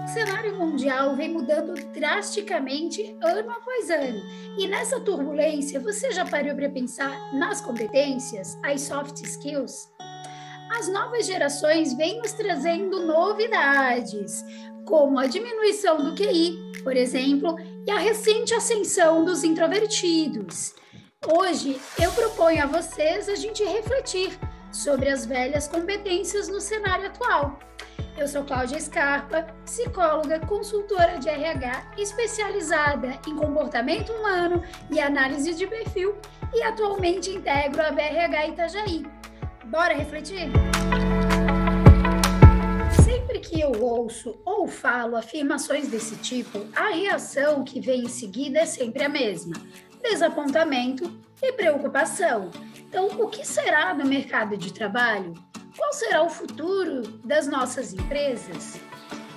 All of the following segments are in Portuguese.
O cenário mundial vem mudando drasticamente ano após ano. E nessa turbulência, você já parou para pensar nas competências, as soft skills? As novas gerações vêm nos trazendo novidades, como a diminuição do QI, por exemplo, e a recente ascensão dos introvertidos. Hoje, eu proponho a vocês a gente refletir sobre as velhas competências no cenário atual. Eu sou Cláudia Scarpa, psicóloga, consultora de RH, especializada em comportamento humano e análise de perfil e atualmente integro a BRH Itajaí. Bora refletir? Sempre que eu ouço ou falo afirmações desse tipo, a reação que vem em seguida é sempre a mesma: desapontamento e preocupação. Então, o que será do mercado de trabalho? Qual será o futuro das nossas empresas?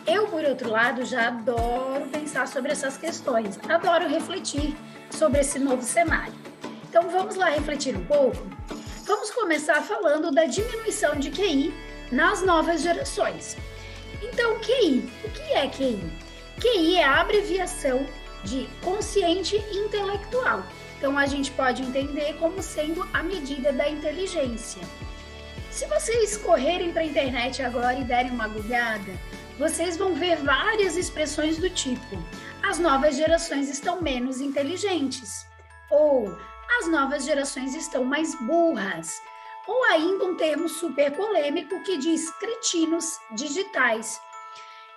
Eu, por outro lado, já adoro pensar sobre essas questões, adoro refletir sobre esse novo cenário. Então, vamos lá refletir um pouco? Vamos começar falando da diminuição de QI nas novas gerações. Então, QI, o que é QI? QI é a abreviação de consciente intelectual. Então, a gente pode entender como sendo a medida da inteligência. Se vocês correrem para a internet agora e derem uma googada, vocês vão ver várias expressões do tipo: as novas gerações estão menos inteligentes, ou as novas gerações estão mais burras, ou ainda um termo super polêmico que diz cretinos digitais.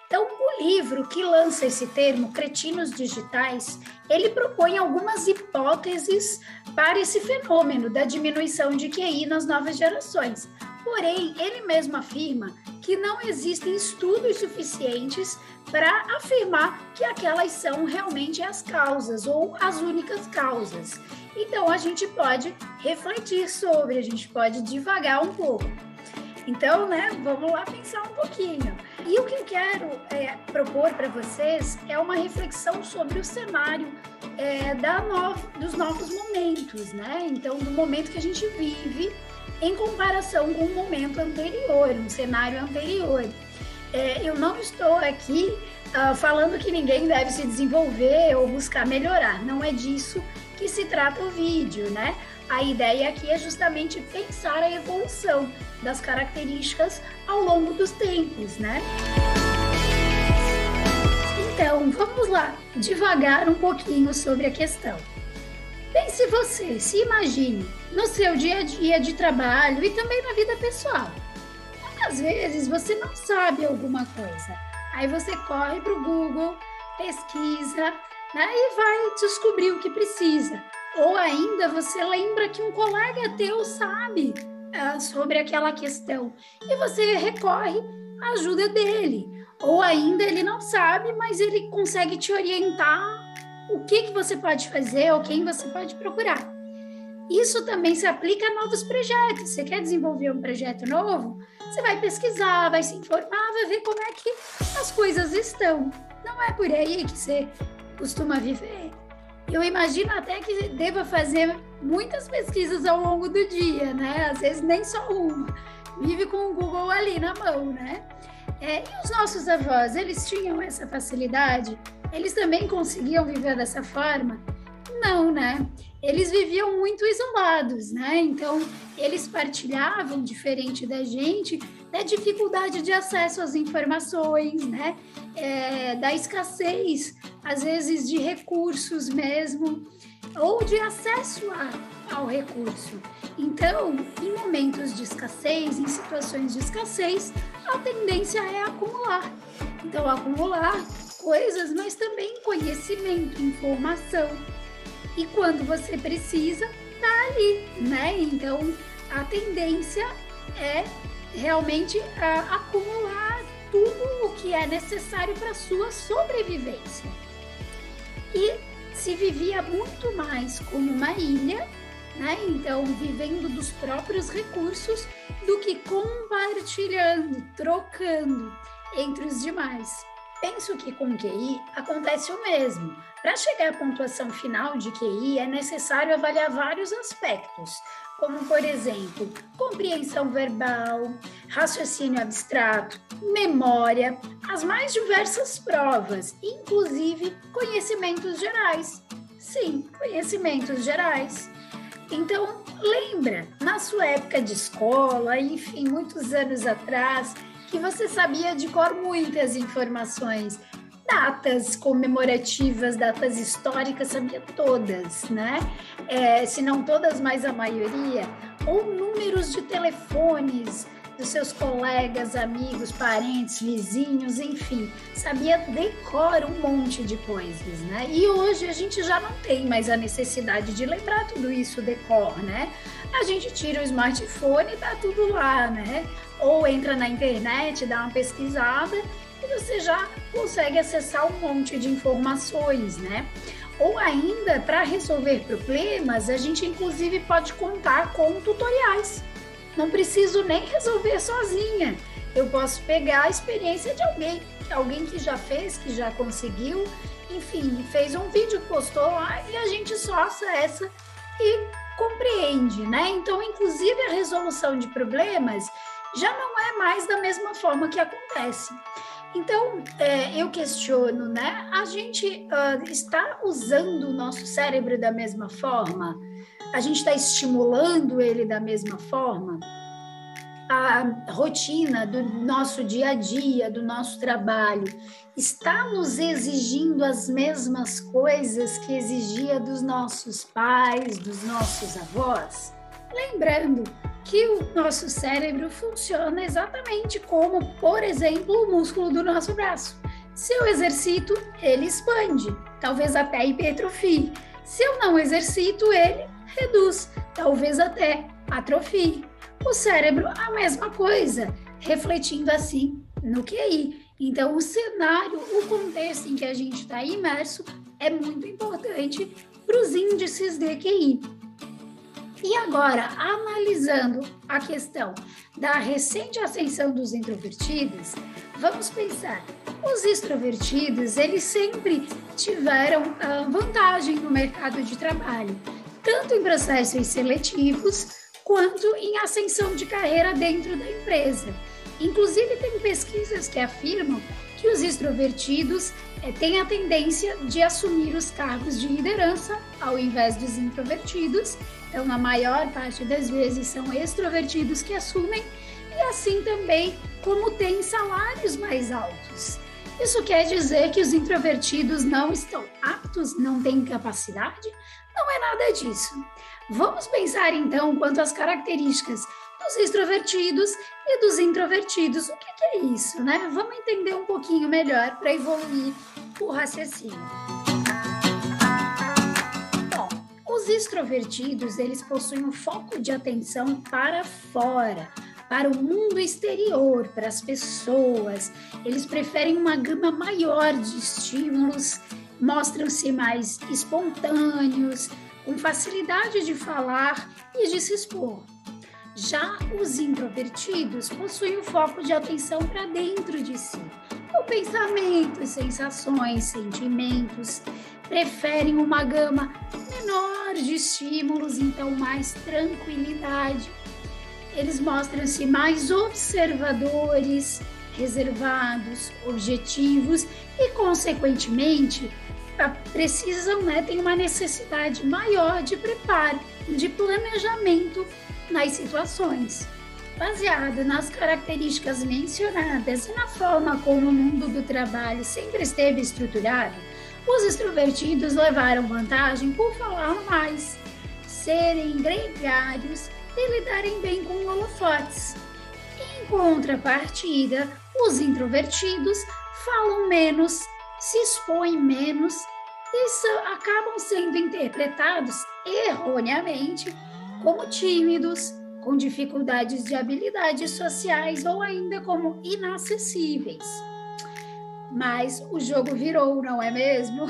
Então, o livro que lança esse termo, cretinos digitais, ele propõe algumas hipóteses para esse fenômeno da diminuição de QI nas novas gerações. Porém, ele mesmo afirma que não existem estudos suficientes para afirmar que aquelas são realmente as causas ou as únicas causas. Então, a gente pode refletir sobre, a gente pode divagar um pouco. Então, vamos lá pensar um pouquinho. E o que eu quero propor para vocês é uma reflexão sobre o cenário dos novos momentos, né? Então, do momento que a gente vive em comparação com o momento anterior, um cenário anterior. Eu não estou aqui falando que ninguém deve se desenvolver ou buscar melhorar, não é disso que se trata o vídeo, né? A ideia aqui é justamente pensar a evolução das características ao longo dos tempos, né? Então, vamos lá, devagar um pouquinho sobre a questão. Pense você, se imagine no seu dia a dia de trabalho e também na vida pessoal. Muitas vezes você não sabe alguma coisa, aí você corre para o Google, pesquisa, né, e vai descobrir o que precisa. Ou ainda você lembra que um colega teu sabe sobre aquela questão e você recorre à ajuda dele. Ou ainda ele não sabe, mas ele consegue te orientar o que você pode fazer ou quem você pode procurar. Isso também se aplica a novos projetos. Você quer desenvolver um projeto novo? Você vai pesquisar, vai se informar, vai ver como é que as coisas estão. Não é por aí que você costuma viver. Eu imagino até que deva fazer muitas pesquisas ao longo do dia, né? Às vezes nem só uma. Vive com o Google ali na mão, né? E os nossos avós, eles tinham essa facilidade? Eles também conseguiam viver dessa forma? Não, né? Eles viviam muito isolados, né? Então, eles partilhavam, diferente da gente, da dificuldade de acesso às informações, né? Da escassez, às vezes, de recursos mesmo, ou de acesso ao recurso. Então, em momentos de escassez, em situações de escassez, a tendência é acumular. Então, acumular coisas, mas também conhecimento, informação. E quando você precisa, tá ali, né? Então, a tendência é realmente acumular tudo o que é necessário para a sua sobrevivência. E se vivia muito mais como uma ilha, né? Então, vivendo dos próprios recursos, do que compartilhando, trocando entre os demais. Penso que com QI acontece o mesmo. Para chegar à pontuação final de QI, é necessário avaliar vários aspectos, como, por exemplo, compreensão verbal, raciocínio abstrato, memória, as mais diversas provas, inclusive conhecimentos gerais. Sim, conhecimentos gerais. Então, lembra, na sua época de escola, enfim, muitos anos atrás, que você sabia de cor muitas informações, datas comemorativas, datas históricas, sabia todas, né? Se não todas, mas a maioria, ou números de telefones dos seus colegas, amigos, parentes, vizinhos, enfim, sabia de cor um monte de coisas, né? E hoje a gente já não tem mais a necessidade de lembrar tudo isso de cor, né? A gente tira o smartphone e tá tudo lá, né? Ou entra na internet, dá uma pesquisada e você já consegue acessar um monte de informações, né? Ou ainda, para resolver problemas, a gente inclusive pode contar com tutoriais. Não preciso nem resolver sozinha. Eu posso pegar a experiência de alguém que já fez, que já conseguiu, enfim, fez um vídeo, postou lá e a gente só acessa e compreende, né? Então, inclusive, a resolução de problemas já não é mais da mesma forma que acontece. Então, eu questiono, né? A gente está usando o nosso cérebro da mesma forma? A gente está estimulando ele da mesma forma? A rotina do nosso dia a dia, do nosso trabalho, está nos exigindo as mesmas coisas que exigia dos nossos pais, dos nossos avós? Lembrando que o nosso cérebro funciona exatamente como, por exemplo, o músculo do nosso braço. Se eu exercito, ele expande, talvez até hipertrofie. Se eu não exercito, ele reduz, talvez até atrofie. O cérebro, a mesma coisa, refletindo assim no QI. Então, o cenário, o contexto em que a gente está imerso é muito importante para os índices de QI. E agora, analisando a questão da recente ascensão dos introvertidos, vamos pensar, os extrovertidos, eles sempre tiveram vantagem no mercado de trabalho, tanto em processos seletivos, quanto em ascensão de carreira dentro da empresa. Inclusive, tem pesquisas que afirmam que os extrovertidos têm a tendência de assumir os cargos de liderança ao invés dos introvertidos. Então, na maior parte das vezes, são extrovertidos que assumem e assim também como têm salários mais altos. Isso quer dizer que os introvertidos não estão aptos, não têm capacidade? Não é nada disso. Vamos pensar então quanto às características dos extrovertidos e dos introvertidos. O que é isso, né? Vamos entender um pouquinho melhor para evoluir o raciocínio. Bom, os extrovertidos, eles possuem um foco de atenção para fora, para o mundo exterior, para as pessoas. Eles preferem uma gama maior de estímulos, mostram-se mais espontâneos, com facilidade de falar e de se expor. Já os introvertidos possuem um foco de atenção para dentro de si. O pensamento, sensações, sentimentos, preferem uma gama menor de estímulos, então mais tranquilidade. Eles mostram-se mais observadores, reservados, objetivos e, consequentemente, precisam, têm uma necessidade maior de preparo, de planejamento nas situações. Baseado nas características mencionadas e na forma como o mundo do trabalho sempre esteve estruturado, os extrovertidos levaram vantagem por falar mais, serem gregários e lidarem bem com holofotes. Em contrapartida, os introvertidos falam menos, se expõem menos e acabam sendo interpretados erroneamente como tímidos, com dificuldades de habilidades sociais ou ainda como inacessíveis. Mas o jogo virou, não é mesmo?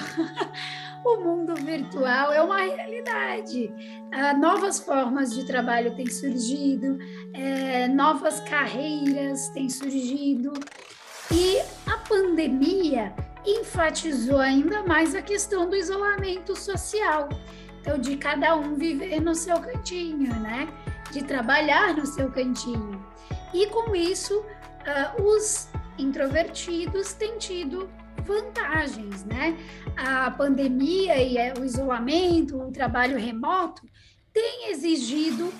O mundo virtual é uma realidade. Novas formas de trabalho têm surgido, novas carreiras têm surgido. E a pandemia pandemia enfatizou ainda mais a questão do isolamento social. Então, de cada um viver no seu cantinho, né? De trabalhar no seu cantinho. E com isso, os introvertidos têm tido vantagens, né? A pandemia e o isolamento, o trabalho remoto, tem exigido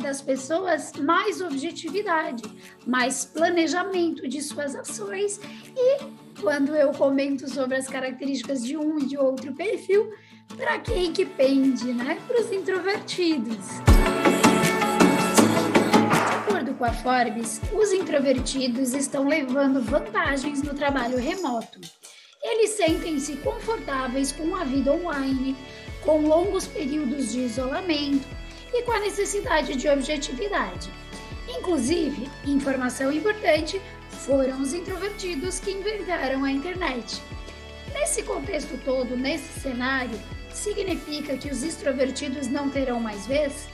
das pessoas mais objetividade, mais planejamento de suas ações. E quando eu comento sobre as características de um e de outro perfil, para quem que pende, né? Para os introvertidos. De acordo com a Forbes, os introvertidos estão levando vantagens no trabalho remoto. Eles sentem-se confortáveis com a vida online, com longos períodos de isolamento e com a necessidade de objetividade. Inclusive, informação importante, foram os introvertidos que inventaram a internet. Nesse contexto todo, nesse cenário, significa que os extrovertidos não terão mais vez?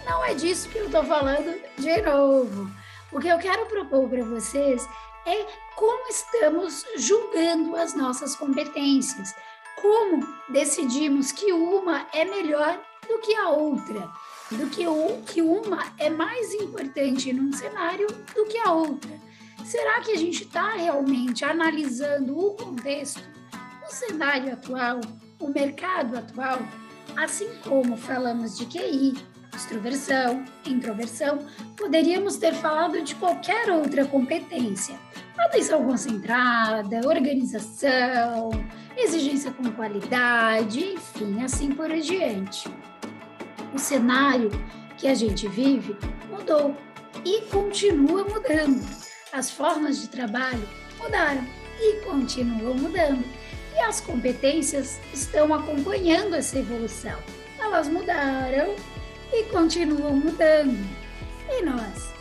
Não é disso que eu estou falando de novo. O que eu quero propor para vocês é como estamos julgando as nossas competências, como decidimos que uma é melhor do que a outra, que uma é mais importante num cenário do que a outra. Será que a gente está realmente analisando o contexto, o cenário atual, o mercado atual? Assim como falamos de QI, extroversão, introversão, poderíamos ter falado de qualquer outra competência. Atenção concentrada, organização, exigência com qualidade, enfim, assim por diante. O cenário que a gente vive mudou e continua mudando. As formas de trabalho mudaram e continuam mudando. E as competências estão acompanhando essa evolução. Elas mudaram e continuam mudando. E nós?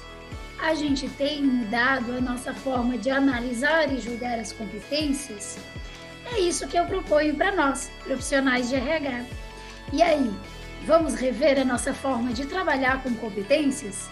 A gente tem mudado a nossa forma de analisar e julgar as competências? É isso que eu proponho para nós, profissionais de RH. E aí, vamos rever a nossa forma de trabalhar com competências?